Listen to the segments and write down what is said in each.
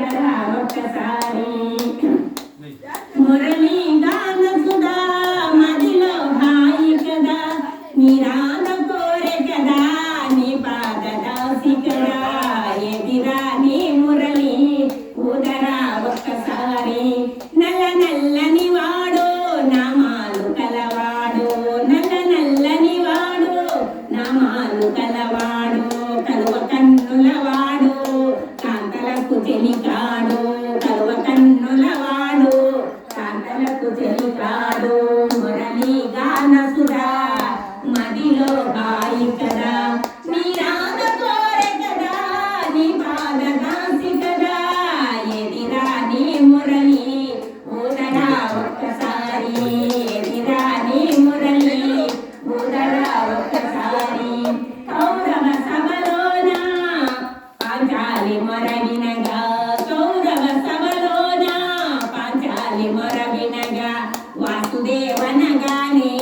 ఊదరా ఒక్కసారి మురళీ గాన సుధా మదిలో హాయి కదా నీ రామ కోరె కదా నీ పాద దాసి కదా ఎదిరా నీ మురళి ఊదరా ఒక్కసారి నల్ల నల్లని వాడు నామాలు కలవాడు నల్ల నల్లని వాడు నామాలు కలవాడు కలువ కన్నులవాడు కాంతలకు చెలికాడు కలువ కన్నులవాడు కాంతలకు చెలికాడు మురళీ గాన సుధా మదిలో హాయి కదా నీ రామ కోరె కదా నీ పాద దాసి కదా ఎదిరా నీ మురళి ఊదరా ఒక్కసారి ఎదిరా నీ మురళి ఊదరా ఒక్కసారి కౌరవ సభలోన పాంచాలి మొరవినగా కౌరవ సభలోన పాంచాలి మొరవినగా వాసుదేవనగానే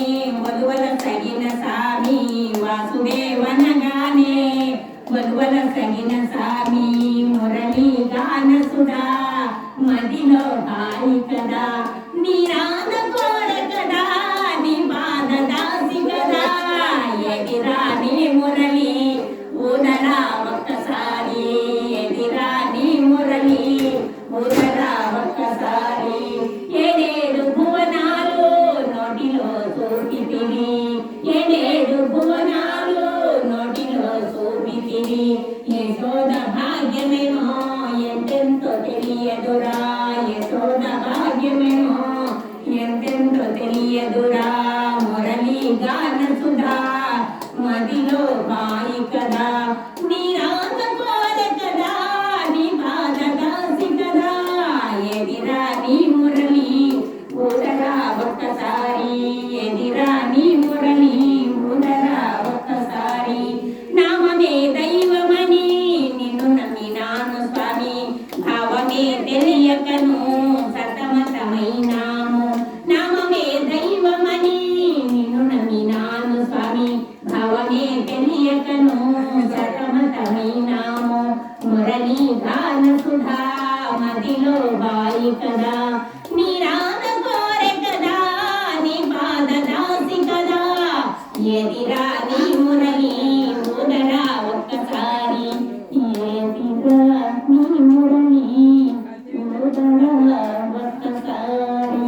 వలువల సగిన సామి వాసుదేవనగానే వలువల సగిన సామి మురళీ గాన సుధా మదిలో హాయి కదా నీ రామ కోరె కదా నీ పాద దాసి కదా ఎదిరా నీ మురళి ఊదరా ఒక్కసారి ఎదిరా నీ మురళి ఊదరా ఒక్కసారి ఏడేడు భువనాలు నోటిలో చూపితివి ఏడేడు భువనాలు నోటిలో చూపితివి యశోద భాగ్యమేమో ఎంతెంతో తెలియదురా యశోద భాగ్యమేమో ఎంతెంతో తెలియదురా మురళీ గాన సుధా మదిలో హాయి కదా నీ రామ కోరె కదా నీ పాద దాసి కదా ఎదిరా నీ మురళి ఊదరా ఒక్కసారి ఎదిరా నీ మురళి ఊదరా ఒక్కసారి నామమే దైవమని నిన్ను నమ్మినాను స్వామి భావమే తెలియకను సతమతమైనాము నామమే దైవమని నిన్ను నమ్మినాను స్వామి భావమే తెలియకను సతమతమైనాము మురళీ గాన సుధా మదిలో హాయి కదా నీ రామ కోరె కదా నీ పాద దాసి కదా ఎదిరా నీ మురళి ఊదరా ఒక్కసారి ఎదిరా నీ మురళి ఊదరా ఒక్కసారి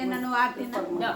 నన్ను ఆడుతున్నా